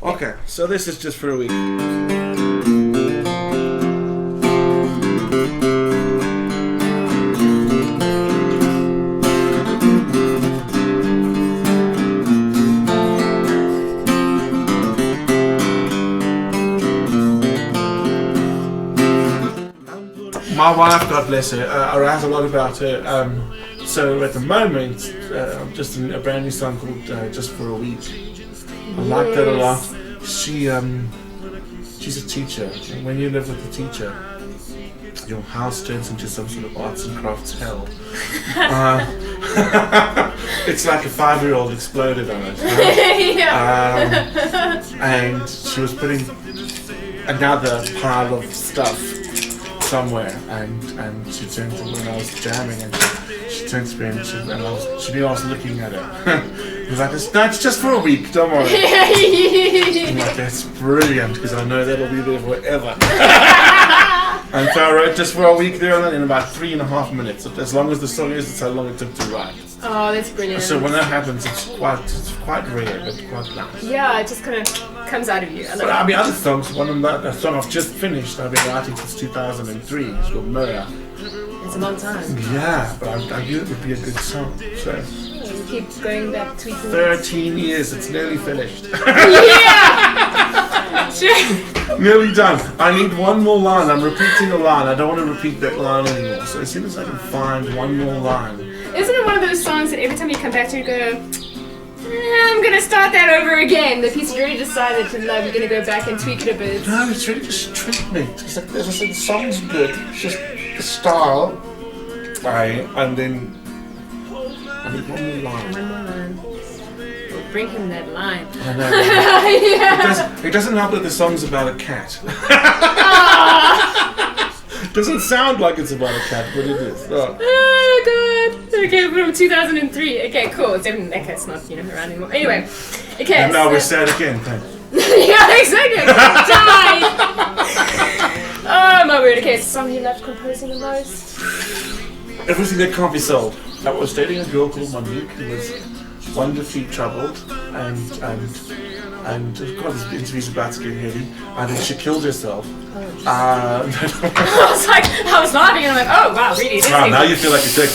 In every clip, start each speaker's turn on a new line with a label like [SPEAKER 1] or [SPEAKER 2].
[SPEAKER 1] Okay, so this is just for a week. My wife, God bless her, I write a lot about her. So at the moment, I'm just in a brand new song called Just for a Week. I like that a lot. She's a teacher, and when you live with a teacher, your house turns into some sort of arts and crafts hell. It's like a 5-year-old exploded on it. And she was putting another pile of stuff somewhere, and she turned to me when I was jamming, and she turned to me and she knew I was looking at her. She was like, it's just for a week, don't worry. I'm like, that's brilliant, because I know that'll be there forever. And so I wrote just for a week there, and then in about 3.5 minutes. As long as the song is, it's how long it took to write.
[SPEAKER 2] Oh, that's brilliant.
[SPEAKER 1] So when that happens, it's quite rare, but quite nice.
[SPEAKER 2] Yeah, it just kind of comes out of you.
[SPEAKER 1] But I mean, other songs, a song I've just finished, I've been writing since 2003, it's called Mirror.
[SPEAKER 2] It's a long time.
[SPEAKER 1] Yeah, but I knew it would be a good song, so.
[SPEAKER 2] You keep going back, tweaking.
[SPEAKER 1] 13 years, it's nearly finished.
[SPEAKER 2] Yeah! Sure.
[SPEAKER 1] Nearly done. I need one more line, I'm repeating a line, I don't want to repeat that line anymore, so as soon as I can find one more line.
[SPEAKER 2] Isn't it one of those songs that every time you come back to you go, I'm gonna start that over again. The piece you already decided to love, you're gonna go back and tweak it a bit.
[SPEAKER 1] No, it's really just treatment. It's like, as I said, the song's good. It's just the style. And then I need one more line.
[SPEAKER 2] One more line. We'll bring him that line.
[SPEAKER 1] I know.
[SPEAKER 2] Yeah.
[SPEAKER 1] It doesn't help that the song's about a cat. It doesn't sound like it's about a cat, but it is.
[SPEAKER 2] Oh god. Okay, from 2003. Okay, cool. It's even that cat's not, around anymore. Anyway. Okay.
[SPEAKER 1] And now we're sad again, thanks.
[SPEAKER 2] Yeah, exactly. Die. Oh my word. Okay, song you loved composing the most?
[SPEAKER 1] Everything that can't be sold. I was dating a girl called Monique who was wonderfully troubled, and of course this interview's about to get heavy, and then she killed herself.
[SPEAKER 2] I was laughing and I'm like, oh wow, really?
[SPEAKER 1] Wow, now you feel like a dick.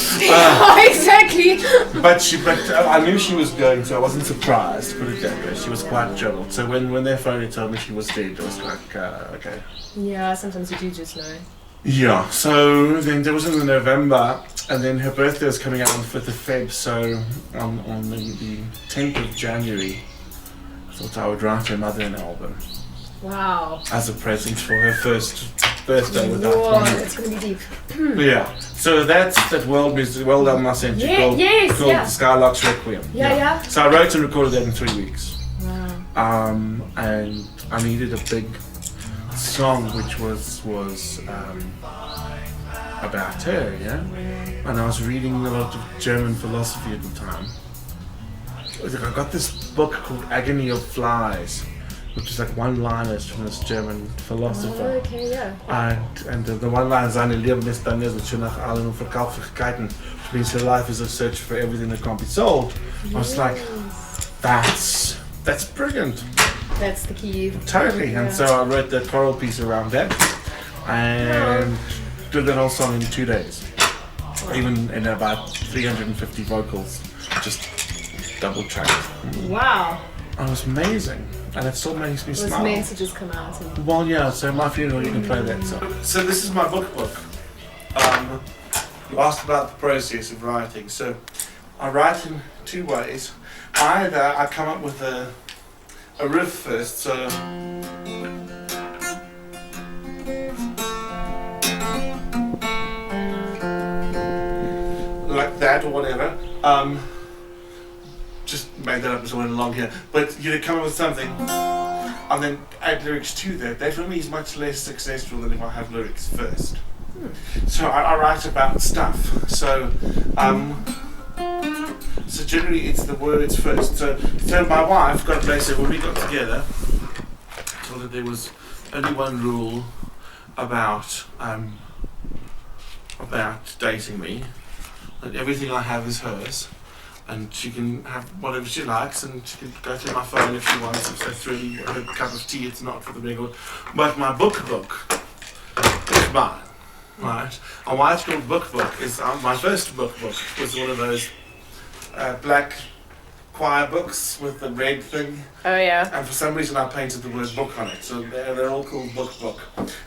[SPEAKER 2] Exactly.
[SPEAKER 1] But I knew she was going, so I wasn't surprised. Put it that way. She was quite troubled. So when their phone told me she was dead, I was like, okay.
[SPEAKER 2] Yeah, sometimes you do just know.
[SPEAKER 1] Yeah. So then there was in November, and then her birthday was coming out on the 5th of Feb. So on the 10th of January, I thought I would write her mother an album.
[SPEAKER 2] Wow.
[SPEAKER 1] As a present for her first birthday without
[SPEAKER 2] Whoa, it's going to be deep.
[SPEAKER 1] Yeah. So that's that world music, well done, I sent you, called Skylarks Requiem.
[SPEAKER 2] Yeah.
[SPEAKER 1] So I wrote and recorded that in 3 weeks.
[SPEAKER 2] Wow.
[SPEAKER 1] And I needed a big song which was about her, yeah? And I was reading a lot of German philosophy at the time. I got this book called Agony of Flies, which is like one-liners from this German philosopher.
[SPEAKER 2] Oh, okay, yeah.
[SPEAKER 1] And the one-line is, "Seine Leben ist dann so nach allen Unverkauflichkeiten," which means her life is a search for everything that can't be sold. I was like, that's brilliant.
[SPEAKER 2] That's the key.
[SPEAKER 1] Totally.
[SPEAKER 2] Yeah.
[SPEAKER 1] And so I wrote that choral piece around that, and did that whole song in 2 days. Even in about 350 vocals, just double tracked.
[SPEAKER 2] Wow.
[SPEAKER 1] It was amazing, and it still makes me smile.
[SPEAKER 2] It was meant to just come out.
[SPEAKER 1] Well, yeah, so at my funeral you can play that song. So this is my book. You asked about the process of writing. So I write in 2 ways. Either I come up with a riff first, so like that or whatever. Just made that up as I went along here. But come up with something and then add lyrics to that. That for me is much less successful than if I have lyrics first. So I write about stuff. So generally it's the words first. So my wife, God bless her, when we got together, I told her there was only one rule about dating me, that everything I have is hers. and she can have whatever she likes, and she can go to my phone if she wants, if that's really her cup of tea. It's not for the record. But my book is mine, right? And why it's called book is my first book was one of those black choir books with the red thing.
[SPEAKER 2] Oh yeah.
[SPEAKER 1] And for some reason I painted the word book on it, so they're all called book.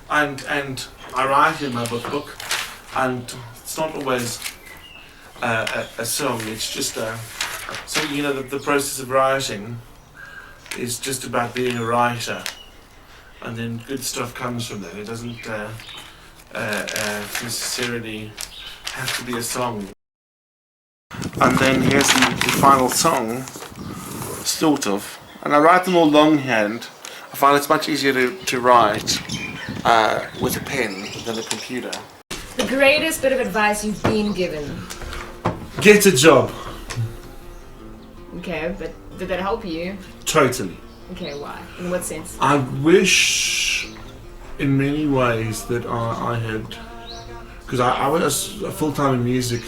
[SPEAKER 1] And I write in my book, and it's not always a song. It's just so the process of writing is just about being a writer, and then good stuff comes from that. It doesn't necessarily have to be a song. And then here's the final song, sort of. And I write them all longhand. I find it's much easier to write with a pen than a computer.
[SPEAKER 2] The greatest bit of advice you've been given.
[SPEAKER 1] Get a job.
[SPEAKER 2] Okay, but did that help you?
[SPEAKER 1] Totally.
[SPEAKER 2] Okay, why? In what sense?
[SPEAKER 1] I wish in many ways that I had, because I was full-time in music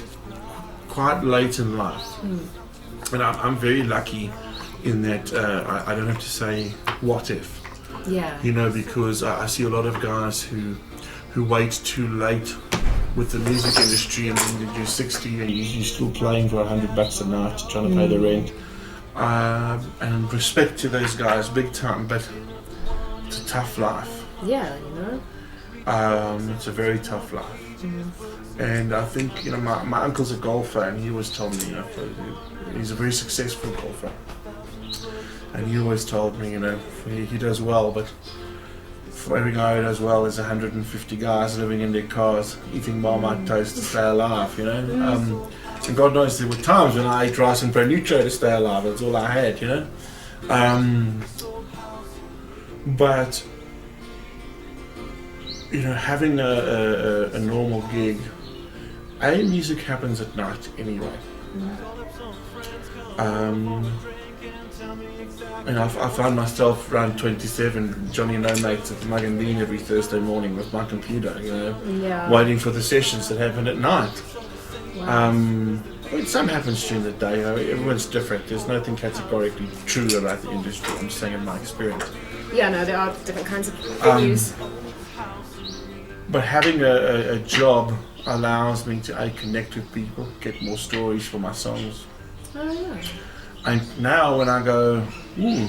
[SPEAKER 1] quite late in life, and I'm very lucky in that I don't have to say what if.
[SPEAKER 2] Yeah.
[SPEAKER 1] Because I see a lot of guys who wait too late with the music industry, and then you're 60 and you're still playing for $100 a night trying to pay the rent. And respect to those guys, big time, but it's a tough life.
[SPEAKER 2] Yeah,
[SPEAKER 1] It's a very tough life. And I think, my uncle's a golfer, and he always told me, he's a very successful golfer. And he always told me, he does well, but for every guy who does well, there's 150 guys living in their cars, eating Marmite toast to stay alive, And God knows there were times when I ate rice and bread nutro to stay alive. That's all I had, But having a normal gig, music happens at night anyway. And I found myself around 27, Johnny No Mates at the Mug and Bean every Thursday morning with my computer, waiting for the sessions that happen at night.
[SPEAKER 2] Wow.
[SPEAKER 1] Some happens during the day. Everyone's different. There's nothing categorically true about the industry. I'm just saying in my experience.
[SPEAKER 2] Yeah, no, there are different kinds of venues.
[SPEAKER 1] But having a job allows me to connect with people, get more stories for my songs.
[SPEAKER 2] Oh yeah.
[SPEAKER 1] And now when I go, be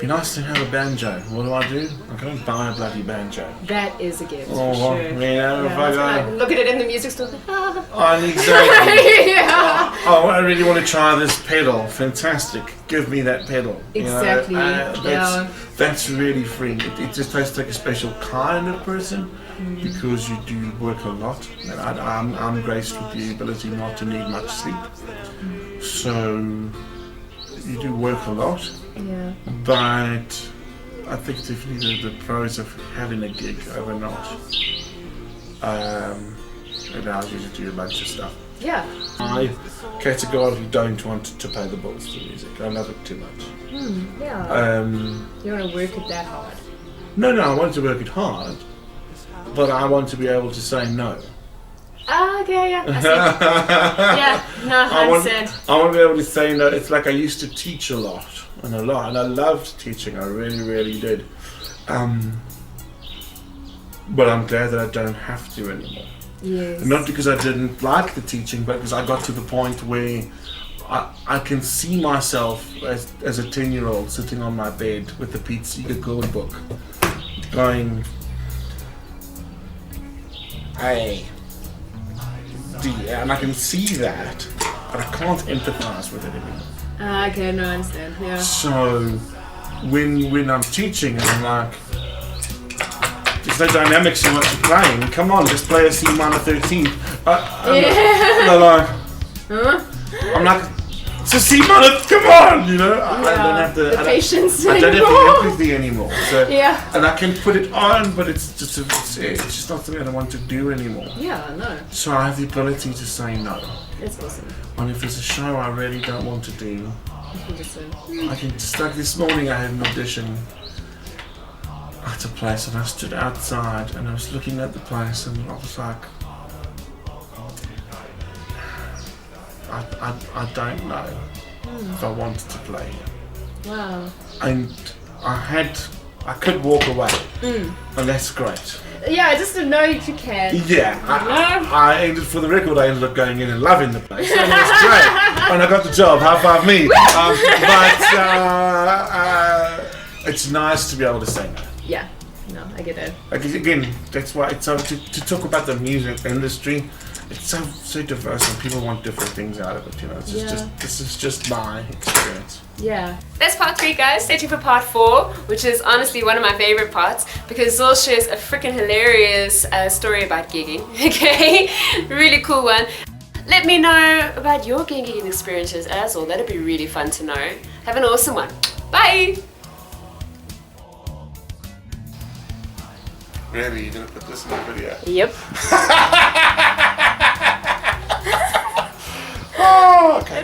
[SPEAKER 1] nice to have a banjo. What do? I go and buy a bloody banjo.
[SPEAKER 2] That is a gift,
[SPEAKER 1] Oh,
[SPEAKER 2] for sure.
[SPEAKER 1] if I go,
[SPEAKER 2] Look at it in the music store.
[SPEAKER 1] exactly.
[SPEAKER 2] Yeah.
[SPEAKER 1] I really want to try this pedal. Fantastic. Give me that pedal.
[SPEAKER 2] Exactly.
[SPEAKER 1] That's really freeing. It just has to take a special kind of person because you do work a lot. And I'm graced with the ability not to need much sleep. So you do work a lot.
[SPEAKER 2] Yeah.
[SPEAKER 1] But I think definitely the pros of having a gig overnight allows you to do a bunch of stuff.
[SPEAKER 2] Yeah.
[SPEAKER 1] I categorically don't want to pay the bills for music. I love it too much.
[SPEAKER 2] Yeah. You want to work it that hard?
[SPEAKER 1] No, I want to work it hard, but I want to be able to say no.
[SPEAKER 2] Okay, yeah. I see. Yeah, no, I understand.
[SPEAKER 1] I want to be able to say no. It's like I used to teach a lot, and I loved teaching. I really, really did. But I'm glad that I don't have to anymore.
[SPEAKER 2] Yes.
[SPEAKER 1] Not because I didn't like the teaching, but because I got to the point where I can see myself as a 10-year-old sitting on my bed with the Pete Seeger chord book, going, hey. And I can see that, but I can't empathize with it anymore.
[SPEAKER 2] Okay, no, I understand. Yeah.
[SPEAKER 1] So when I'm teaching and I'm like, there's no dynamics in what you're playing. Come on, just play a C minor 13. I'm like, it's a C minor. Come on, I don't have the
[SPEAKER 2] patience.
[SPEAKER 1] I don't have the empathy anymore. So,
[SPEAKER 2] yeah.
[SPEAKER 1] And I can put it on, but it's just not something I want to do anymore.
[SPEAKER 2] Yeah, no.
[SPEAKER 1] So I have the ability to say no.
[SPEAKER 2] That's awesome.
[SPEAKER 1] And if there's a show I really don't want to do,
[SPEAKER 2] You can just say.
[SPEAKER 1] I can just, like this morning I had an audition at a place and I stood outside and I was looking at the place and I was like, I don't know if I wanted to play.
[SPEAKER 2] Wow.
[SPEAKER 1] And I could walk away, and that's great.
[SPEAKER 2] Yeah, I just didn't know if you can.
[SPEAKER 1] Yeah, I ended for the record. I ended up going in and loving the place, and it was great. And I got the job. High five me! But it's nice to be able to say no.
[SPEAKER 2] Yeah, no, I get it.
[SPEAKER 1] Like again, that's why it's so to talk about the music industry. It's so diverse, and people want different things out of it. You know, this is just my experience.
[SPEAKER 2] Yeah. That's part 3, guys. Stay tuned for part 4, which is honestly one of my favorite parts because Zil shares a freaking hilarious story about gigging. Okay, really cool one. Let me know about your gigging experiences as well. That'd be really fun to know. Have an awesome one. Bye.
[SPEAKER 1] Really, you're gonna put this in the video?
[SPEAKER 2] Yep.
[SPEAKER 1] Oh, okay.